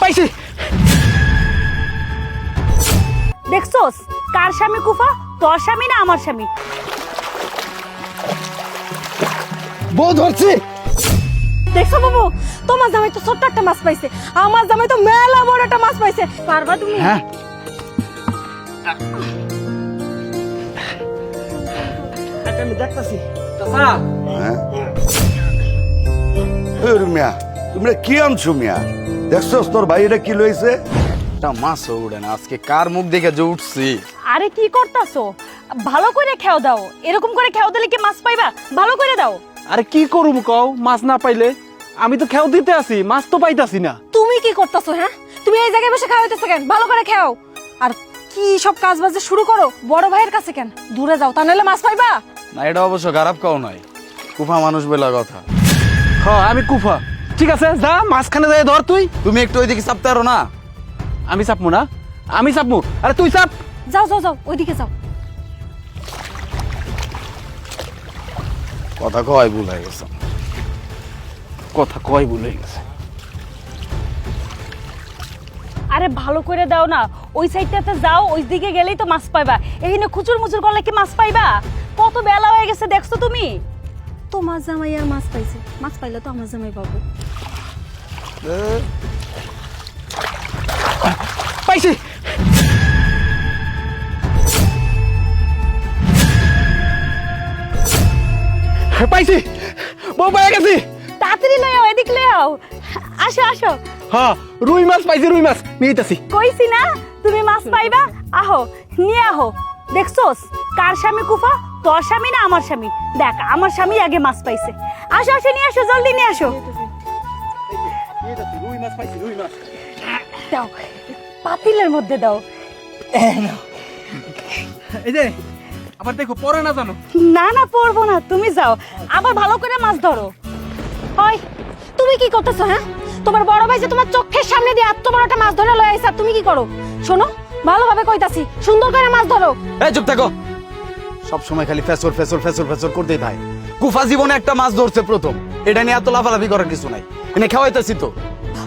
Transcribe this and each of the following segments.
পাইছি। দেখছস কার স্বামী কুফা? তোর স্বামী না আমার স্বামী? বউ ধরছি। দেখছো বাবু, তোমার জামাই তো ছোট্ট একটা মাছ পাইছে, আমার জামাই তো মেলা বড় একটা মাছ পাইছে। পারবা তুমি? হ্যাঁ আমি দেখতাছি। মিয়া তোমরা কি আনছো মিয়া? দেখছো তোর ভাই এটা কি লইছে? একটা মাছ উড়ে না আজকে, কার মুখ দেখে যে উঠছি। আরে কি করতাছো? ভালো করে খেও দাও, এরকম করে খেও দিলে কি মাছ পাইবা? ভালো করে দাও। আরে কি করুম কও, মাছ না পাইলে? আমি তো খেও দিতে আসি, মাছ তো পাইতাছি না। তুমি কি করতেছো? হ্যাঁ, তুমি এই জায়গায় বসে খাওয়াইতেছো কেন? ভালো করে খাও। আর কি সব কাজ বাজে শুরু করো বড় ভাইয়ের কাছে কেন? দূরে যাও, তা নাহলে মাছ পাইবা না, এটা অবশ্য খারাপ কাও নাই, কুফা মানুষ বলা কথা। হ্যাঁ আমি কুফা। ঠিক আছে যা, মাঝখানে যাই ধর তুই। তুমি একটু ওইদিকে চাপতে পারো না? আমি চাপমু না, আমি চাপমু। আরে তুই চাপ। যাও যাও যাও, ওইদিকে যাও। কথা কয় ভুল হয়ে গেছে। কথা কয় ভুলে গেছে। আরে ভালো করে দাও না, ওই সাইডটাতে যাও, ওই দিকে গেলেই তো মাছ পাইবা। এইখানে খুচুর মুচুর করলে কি মাছ পাইবা? কত বেলা হয়ে গেছে দেখছো তুমি? তোমার জামাই আর মাছ পাইছে, মাছ পাইলে তো আমার জামাই পাবো। পাইছি। পাইছি, বউ পেয়ে গেছি। তাড়াতাড়ি লয়ে আও, এদিক লয়ে আও। আসো আসো। হ্যাঁ রুই মাছ পাইছি, রুই মাছ নিয়েছি। কইছি না তুমি মাছ পাইবা? আহো নিয়ে আহো। দেখছস কার স্বামী কুফা? তোর স্বামী না আমার স্বামী? দেখ আমার স্বামী আগে মাছ পাইছে। আসো আসো, নিয়ে আসো, জলদি নিয়ে আসো। রুই মাছ পাইছি, রুই মাছ। দাও, পাতিলের মধ্যে দাও। এই যে আবার দেখো পরে না জানো। না না, পড়বো না, তুমি যাও। আবার ভালো করে মাছ ধরো। হয়, তুমি কি করতেছো? হ্যাঁ, তোমার বড় ভাই যে তোমার চোখের সামনে দিয়ে এত বড় একটা মাছ ধরে লয়ে আইছে, আর তুমি কি করো? শোনো, ভালোভাবে কইতাছি, সুন্দর করে মাছ ধরো। এই চুপ থাকো, সব সময় খালি ফেসর ফেসর ফেসর ফেসর করতেই থাকে। কুফা জীবনে একটা মাছ ধরছে প্রথম, এটা নিয়ে এত লাফালাফি করার কিছু নাই। এনে খাওয়াইতেছি তো।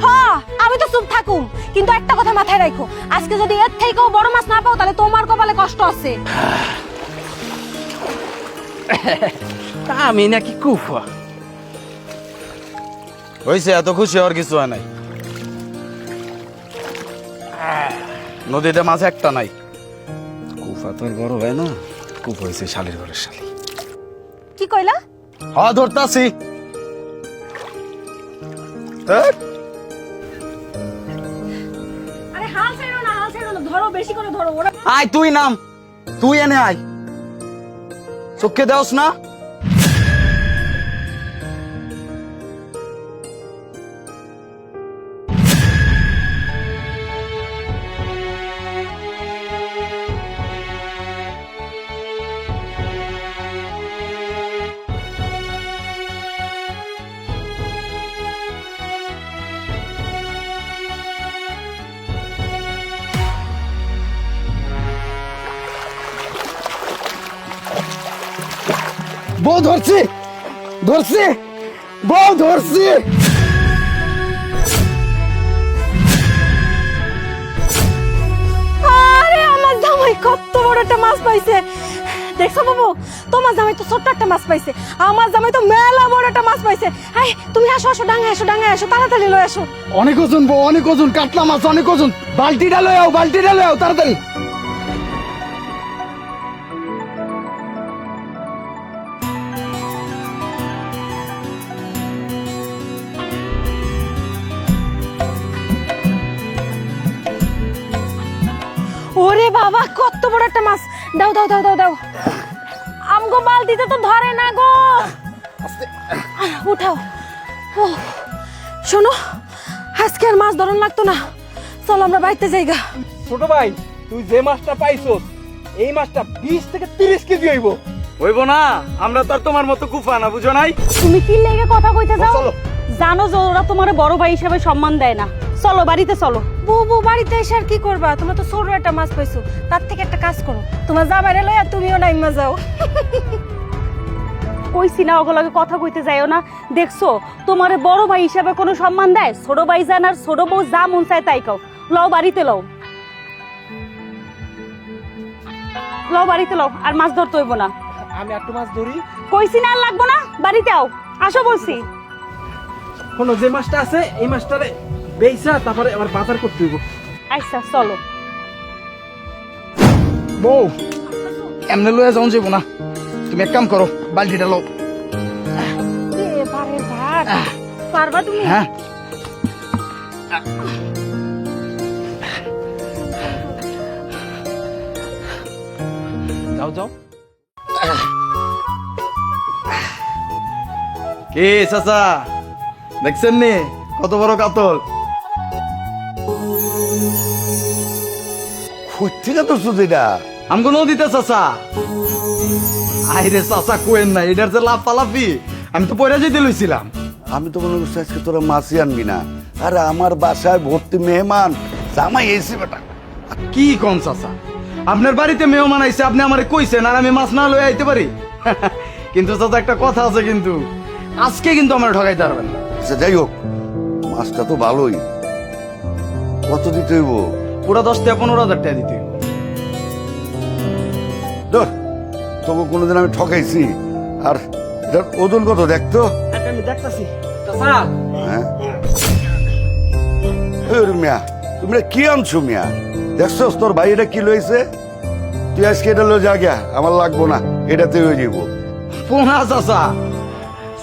হ্যাঁ, আমি তো চুপ থাকুম, কিন্তু একটা কথা মাথায় রাখো, আজকে যদি এর থেকেও বড় মাছ না পাও তাহলে তোমার কপালে কষ্ট আছে। তা আমি নাকি কুফা? হয়েছে, এত খুশি হওয়ার কিছু হয় নাই। নদীতে মাছ একটা নাই। কুফা তোর বড় হয় না, কুফা হয়েছে শালির ঘরের শালি। কি কইলা? হ্যাঁ ধরতাছি। আরে হাল ছাড়ো না, হাল ছাড়ো না, ধরো, বেশি করে ধরো। ওরা আয় তুই নাম, তুই এনে আয়। চোখে দেওস না? বউ ধরছি, ধরছি, বউ ধরছি। আরে আমার জামাই কত বড় একটা মাছ পাইছে। দেখছো বাবু, তোমার জামাই তো ছোট্ট একটা মাছ পাইছে, আমার জামাই তো মেলা বড় একটা মাছ পাইছে। হাই, তুমি আসো আসো, ডাঙায় আসো, ডাঙায় আসো, তাড়াতাড়ি লয়ে আসো। অনেক ওজন বউ, অনেক ওজন, কাতলা মাছ অনেক ওজন। বালতিটা লয়ে আও, বালতিটা লয়ে আও তাড়াতাড়ি। ওরে বাবা, কত বড় একটা মাছ! দাও দাও দাও দাও দাও। আমগো বালতিতে তো ধরে না গো। উঠাও। ও, শোনো, আজকে আর মাছ ধরন লাগতো না, চলো আমরা বাড়িতে যাইগা। ছোট ভাই, তুই যে মাছটা পাইছস, এই মাছটা 20 থেকে 30 কেজি হইব। হইব না, আমরা তো আর তোমার মতো কুফা না, বুঝো নাই? তুমি কি লেগে কথা কইতে যাও? চলো। জানো যে ওরা তোমার বড় ভাই হিসেবে সম্মান দেয় না। চলো বাড়িতে চলো। বউ বাড়িতে এসে আর কি করবা? তোমরা তো ছোট একটা মাছ পাইছো, তার থেকে একটা কাজ করো, তোমার জামাইরে লইয়া তুমিও নাইমা যাও। কইছি না ওগুলোকে কথা কইতে যাইও না। দেখছো তোমারে বড় ভাই হিসাবে কোনো সম্মান দেয়? ছোট ভাই জান আর ছোট বউ যা মন চায় তাই কও। লও বাড়িতে লও, লও বাড়িতে লও, আর মাছ ধরতে হইব না। আমি একটু মাছ ধরি। কইছি না আর লাগবো না, বাড়িতে আও, আসো বলছি। শোনো, যে মাছটা আছে এই মাছটারে বেইসা তারপরে আবার বাজার করতে হইব। আচ্ছা চলো। বউ এমনি লয়ে যাও যাবো না, তুমি এক কাম করো, বালতিটা লও। এবারে ভাত পারবা তুমি? হ্যাঁ যাও যাও। কে চাচা দেখছেন নি কত বড় কাতল? সত্যি না তোর সুদিটা? আমগো নদীতে চাচা। আইরে চাচা কোয়েন না, এটার যে লাভ পালাপি, আমি তো পয়রা যেতে লইছিলাম। আমি তো মনে করছি আজকে তোরা মাছই আনবি না। আরে আমার বাসায় ভর্তি মেহমান, জামাই এসে বেটা। কি কোন চাচা, আপনার বাড়িতে মেহমান আইছে, আপনি আমারে কইছেন আর আমি মাছ না লয়ে আইতে পারি? কিন্তু চাচা একটা কথা আছে, কিন্তু আজকে কিন্তু আমার ঠকাইতে পারবেন না। আচ্ছা যাই হোক, মাছটা তো ভালোই। কত দিতে হইব? পুরা 10 থেকে 15,000 টাকা দিতে হইব। ধর, তোকে কোনোদিন আমি ঠকাইছি? আর এটার ওজন কত দেখতো? একটা আমি দেখতাছি। চাচা, হ্যাঁ মিয়া, তুমি এটা কি আনছো মিয়া? দেখছো তোর ভাই এটা কি লইছে? তুই আজকে এটা লো যা গিয়া, আমার লাগবো না, এটাতে হয়ে যাবো। পোনা চাচা।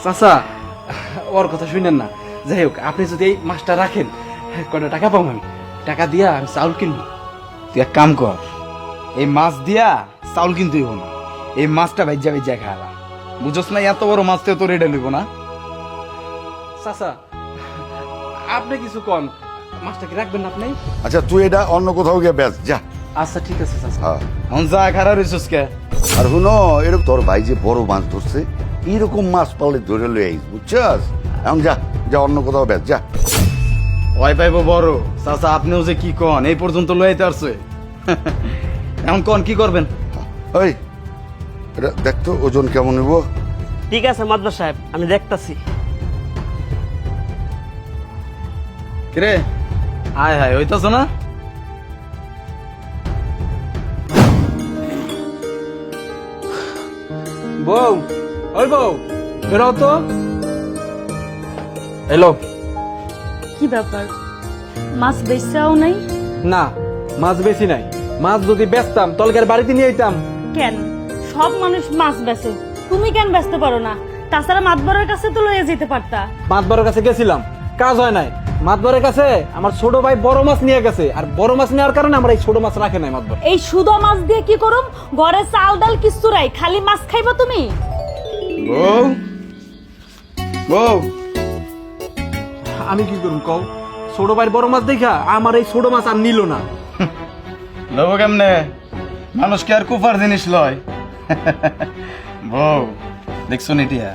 চাচা ওর কথা শুনেন না। যাই হোক, আপনি যদি এই মাছটা রাখেন কয়টা টাকা পাবো আমি, টাকা দিয়া আমি চাউল কিনবো। তুই এক কাম কর, এই মাছ দিয়া চাউল কিন্তু হইব না, এই মাছটা ভাইজা ভাইজা খাওয়া। বুঝছ না, এত বড় মাছ তো রেডে লইব না। চাচা আপনি কিছু কন, মাছটা কি রাখবেন না আপনি? আচ্ছা তুই এটা অন্য কোথাও গিয়ে বেচ যা। আচ্ছা ঠিক আছে চাচা। হ্যাঁ, এখন যা খারা রইছস কে? আর শুনো, এরকম তোর ভাই যে বড় মাছ ধরছে, এরকম মাছ পালে ধরে লই আইস, বুঝছস? এখন যা যা, অন্য কোথাও বেচ যা। ভয় পাইব বড় চাচা, আপনিও যে কি কন, এই পর্যন্ত লইতে পারছে। এখন কন কি করবেন? ওই এটা দেখতো ওজন কেমন হইব? ঠিক আছে মাদবর সাহেব, আমি দেখতাছি। কিরে আয় হায় হইতাছ না? বউ, ওই বউ বেরো তো। এলো। কি ব্যাপার, মাছ বেচাও নাই? না, মাছ বেশি নাই। মাছ যদি বেচতাম তলকার বাড়িতে নিয়ে যেতাম। কেন, সব মানুষ মাছ বেচে, তুমি কেন বেচতে পারো না? তাছাড়া মাতবরের কাছে তো লইয়া যেতে পারতা। মাতবরের কাছে গেছিলাম, কাজ হয় নাই। মাতবরের কাছে আমার ছোট ভাই বড় মাছ নিয়ে গেছে, আর বড় মাছ নেওয়ার কারণে আমরা এই ছোট মাছ রাখে নাই মাতবর। এই সুদো মাছ দিয়ে কি করুম? ঘরে চাল ডাল কিচ্ছু নাই, খালি মাছ খাইবা তুমি? বউ বউ, আমি কি করুম কও? ছোট ভাই বড় মাছ দেখা আমার এই ছোট মাছ আর নিল না। লব কেমনে? মানুষ কি আর কুফার জিনিস লয়? বউ দেখছো নি টিয়া,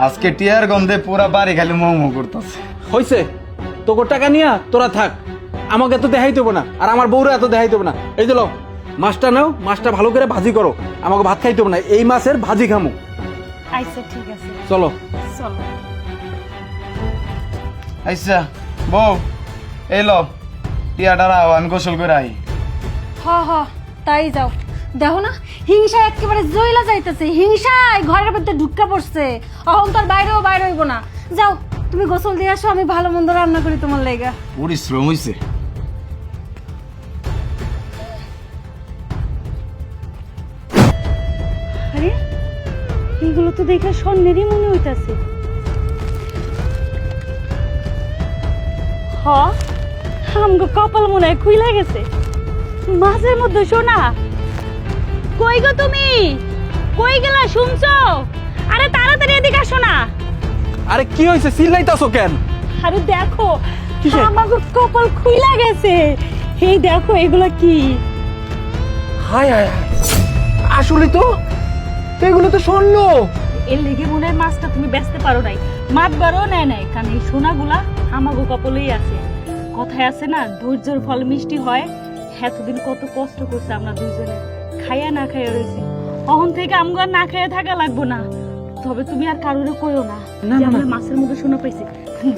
আজকে টিয়ার গন্ধে পুরা বাড়ি খালি মৌ মৌ করতেছে। হইছে, তোকে টাকা নিয়া তোরা থাক, আমাকে এত দেখাই দেবো না, আর আমার বউরা এত দেখাই দেবো না। এই যে লও, মাছটা নাও, মাছটা ভালো করে ভাজি করো, আমাকে ভাত খাইতে হবে না, এই মাছের ভাজি খামু। আচ্ছা ঠিক আছে, চলো। চলো। আচ্ছা বউ, এই লো টিয়াটা রাও, আমি গোসল করে আই। হ হ, তাই যাও। দেখো না, হিংসা একেবারে জইলা যাইতেছে, হিংসায় ঘরের মধ্যে ঢুকা পড়ছে। অহং তোর বাইরেও বাইরে হইব না। যাও তুমি গোসল দিয়ে আসো, আমি ভালো মন্দ রান্না করি তোমার লেগা। পরিশ্রম হইছে। আরে এগুলো তো দেখে স্বর্ণেরই মনে হইতাছে। হ, আমগো কপাল মনে হয় খুইলা গেছে। মাছের মধ্যে সোনা। কই গো তুমি? কই গেলা শুনছো? আরে তাড়াতাড়ি এদিকে আসো না। আরে কি হয়েছে, চিল্লাইতাছো কেন? আরে দেখো, কিসে? আমাগো কপাল খুইলা গেছে। এই দেখো এগুলো কি? হায় হায় হায়, আসলে তো এগুলো তো স্বর্ণ। এর লেগে মনে হয় মাছটা তুমি বেচতে পারো নাই, মাছ বারও নেয় নাই, কারণ এই সোনাগুলা আমাগো কপালেই আছে। কথায় আছে না, ধৈর্যের ফল মিষ্টি হয়। এতদিন কত কষ্ট করছে আমরা দুইজনে, খাইয়া না খাইয়া রয়েছি। অহন থেকে আমগো আর না খাইয়া থাকা লাগবো না। তবে তুমি আর কারোরে কইও না না, যে না, আমরা না। মাছের মধ্যে সোনা পাইছি।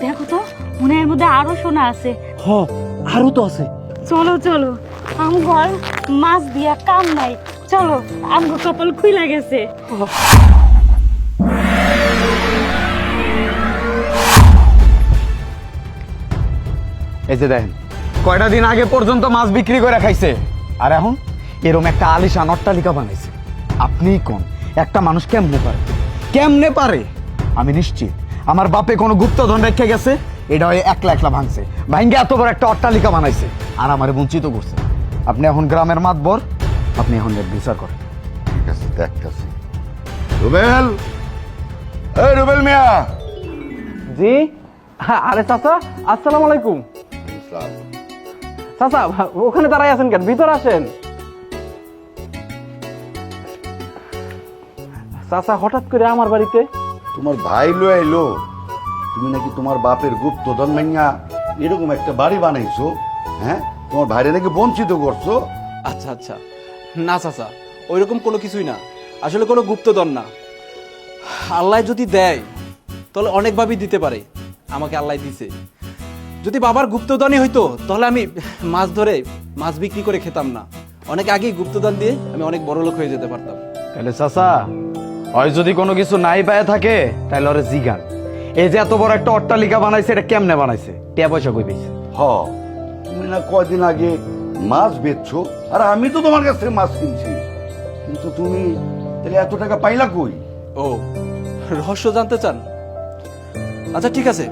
দেখো তো মনে এর মধ্যে আরো সোনা আছে। হ আরো তো আছে। চলো চলো, আম ঘর মাছ দিয়া কাম নাই, চলো আমগো কপাল খুইলা গেছে। এই যে দেখেন, কয়টা দিন আগে পর্যন্ত মাছ বিক্রি করে খাইছে, আর এখন এরকম একটা আলিশান অট্টালিকা বানাইছে। আপনিই কোন একটা মানুষ কেমনে পারে, কেমনে পারে? আমি নিশ্চিত আমার বাপে কোনো গুপ্তধন রেখে গেছে, এটা ওই একলা একলা ভাঙছে, ভাঙ্গে এত বড় একটা অট্টালিকা বানাইছে আর আমারে বঞ্চিত করছে। আপনি এখন গ্রামের মাতবর, আপনি এখন এর বিচার করেন। ঠিক আছে, দেখতেছি। রুবেল, এই রুবেল মিয়া। জি। আরে চাচা, আসসালামু আলাইকুম। চাচা ওখানে দাঁড়াই আছেন কেন? ভিতর আসেন। চাচা হঠাৎ করে আমার বাড়িতে? তোমার ভাই লো আইলো, তুমি নাকি তোমার বাপের গুপ্তধন ভাঙা এরকম একটা বাড়ি বানাইছো। হ্যাঁ, তোমার ভাইরে নাকি বঞ্চিত করছো। আচ্ছা আচ্ছা, না চাচা ওইরকম কোনো কিছুই না, আসলে কোনো গুপ্তধন না। আল্লাহ যদি দেয় তাহলে অনেকভাবেই দিতে পারে, আমাকে আল্লাহ দিছে। যদি বাবার গুপ্তধনই হইতো তাহলে আমি মাছ ধরে মাছ বিক্রি করে খেতাম না, অনেক আগেই গুপ্তধন দিয়ে আমি অনেক বড় লোক হয়ে যেতে পারতাম। তাহলে চাচা, হয় যদি কোনো কিছু নাই পায় থাকে তাহলে ওরে জিগান, এই যে এত বড় একটা অট্টালিকা বানাইছে এটা কেমনে বানাইছে, টাকা পয়সা কই পেয়েছে? হ, তুমি না কয়দিন আগে মাছ বেচছো, আর আমি তো তোমার কাছ থেকে মাছ কিনছি, কিন্তু তুমি তাহলে এত টাকা পাইলা কই? ও, রহস্য জানতে চান? আচ্ছা ঠিক আছে,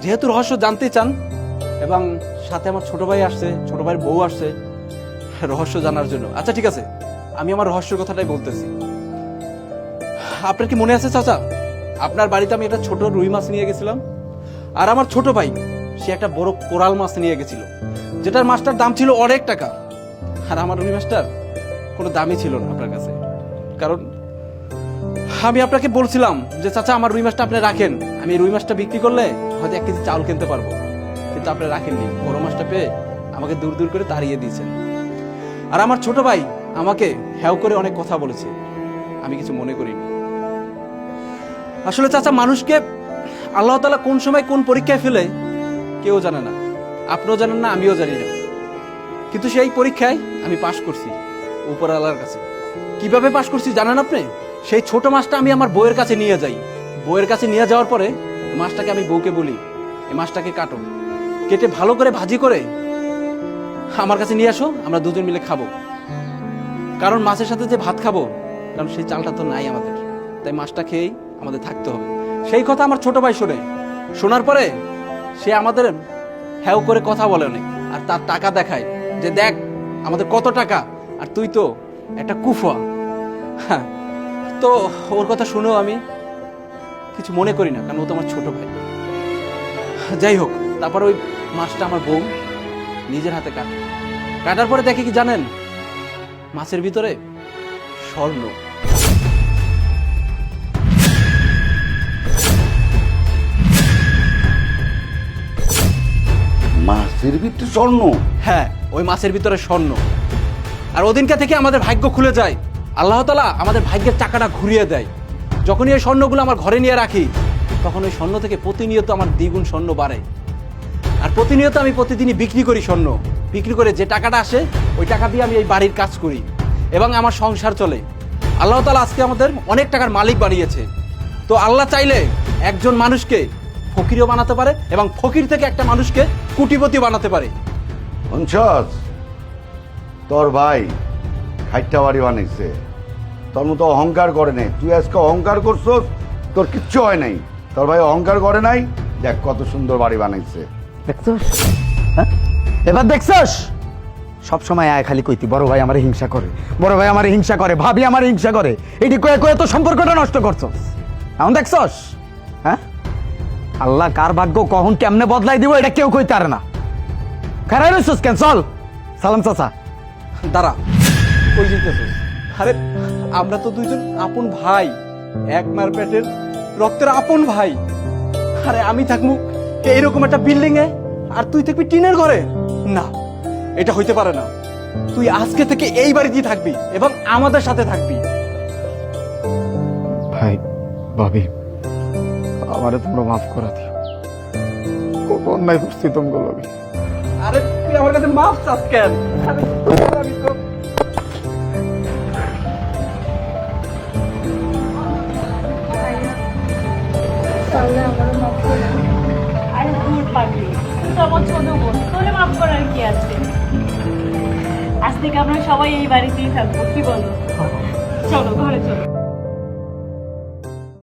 যেহেতু রহস্য জানতে চান এবং সাথে আমার ছোট ভাই আসছে, ছোট ভাইয়ের বউ আসছে রহস্য জানার জন্য, আচ্ছা ঠিক আছে আমি আমার রহস্যের কথাটাই বলতেছি। আপনার কি মনে আছে চাচা, আপনার বাড়িতে আমি একটা ছোট রুই মাছ নিয়ে গেছিলাম, আর আমার ছোট ভাই সে একটা বড় কোরাল মাছ নিয়ে গেছিল, যেটার মাছটার দাম ছিল অনেক টাকা, আর আমার রুই মাছটার কোনো দামই ছিল না আপনার কাছে। কারণ আমি আপনাকে বলছিলাম যে চাচা আমার রুই মাছটা আপনি রাখেন, আমি রুই মাছটা বিক্রি করলে হয়তো 1 কেজি চাউল কিনতে পারবো, কিন্তু আপনি রাখেননি, বড় মাছটা পেয়ে আমাকে দূর দূর করে তাড়িয়ে দিয়েছেন। আর আমার ছোট ভাই আমাকে হ্যাও করে অনেক কথা বলেছে, আমি কিছু মনে করিনি। আসলে চাচা, মানুষকে আল্লাহ তাআলা কোন সময় কোন পরীক্ষায় ফেলে কেউ জানে না, আপনিও জানেন না, আমিও জানি না, কিন্তু সেই পরীক্ষায় আমি পাশ করছি উপরওয়ালার কাছে। কিভাবে পাশ করছি জানেন আপনি? সেই ছোট মাছটা আমি আমার বউয়ের কাছে নিয়ে যাই, বউয়ের কাছে নিয়ে যাওয়ার পরে মাছটাকে আমি বউকে বলি এই মাছটাকে কাটো, কেটে ভালো করে ভাজি করে আমার কাছে নিয়ে আসো, আমরা দুজন মিলে খাবো। কারণ মাছের সাথে যে ভাত খাবো, কারণ সেই চালটা তো নাই আমাদের, তাই মাছটা খেয়েই আমাদের থাকতে হবে। সেই কথা আমার ছোট ভাই শোনে, শোনার পরে সে আমাদের হ্যাও করে কথা বলে অনেক, আর তার টাকা দেখায় যে দেখ আমাদের কত টাকা, আর তুই তো একটা কুফা। হ্যাঁ, তো ওর কথা শুনেও আমি কিছু মনে করি না, কারণ ও তো আমার ছোট ভাই। যাই হোক, তারপর ওই মাছটা আমার বউ নিজের হাতে কাটার পরে দেখে কি জানেন, মাছের ভিতরে স্বর্ণ। মাছের ভিতরে স্বর্ণ? হ্যাঁ, ওই মাছের ভিতরে স্বর্ণ। আর ওদিনকে থেকে আমাদের ভাগ্য খুলে যায়, আল্লাহ তাআলা আমাদের ভাগ্যের চাকাটা ঘুরিয়ে দেয়। যখনই এই স্বর্ণগুলো আমার ঘরে নিয়ে রাখি, তখন ওই স্বর্ণ থেকে প্রতিনিয়ত আমার দ্বিগুণ স্বর্ণ বাড়ে, আর প্রতিনিয়ত আমি প্রতিদিনই বিক্রি করি স্বর্ণ, বিক্রি করে যে টাকাটা আসে ওই টাকা দিয়ে আমি এই বাড়ির কাজ করি এবং আমার সংসার চলে। আল্লাহ তাআলা আজকে আমাদের অনেক টাকার মালিক বানিয়েছে। তো আল্লাহ চাইলে একজন মানুষকে ফকিরও বানাতে পারে এবং ফকির থেকে একটা মানুষকে কোটিপতি বানাতে পারে। শুনছস, তোর ভাই খাইটা বাড়ি বানাইছে, তোর মতো অহংকার করে নাই। তুই আজকে অহংকার করছস, তোর কিচ্ছু হয় নাই। তোর ভাই অহংকার করে নাই, দেখ কত সুন্দর বাড়ি বানাইছে। দেখছস? হ্যাঁ, এবার দেখছস? সব সময় আয় খালি কইতি বড় ভাই আমারে হিংসা করে, বড় ভাই আমারে হিংসা করে, ভাবি আমারে হিংসা করে, এটি কয়ে কয়ে তো সম্পর্কটা নষ্ট করছস। এখন দেখছস? হ্যাঁ, আল্লাহ কার ভাগ্য কখন কেমনে বদলাই দিব এটা কেউ কইতে পারে না। খারাপ রইছস কেন? চল সালাম চাচা। দাঁড়া, কই যেতেছিস? আরে আমরা তো দুইজন আপন ভাই, এক মার পেটের রক্তের আপন ভাই। আরে আমি থাকবো এইরকম একটা বিল্ডিং এ আর তুই থাকবি টিনের ঘরে? না, এটা হইতে পারে না। তুই আজকে থেকে এই বাড়িতেই থাকবি এবং আমাদের সাথে থাকবি। ভাই ভাবি আমারে তোমরা মাফ করে দিও, কত অন্যায় করছি তোমাকে লগে। আরে তুই আমার কাছে মাফ চাস কেন? আরে আমি তো আরে দূর পাগলি, তুই তো আমার ছোট বোন, তোরে মাফ করার কি আছে? আজ থেকে আমরা সবাই এই বাড়িতেই থাকবো, কি বলো? চলো ঘরে চলো।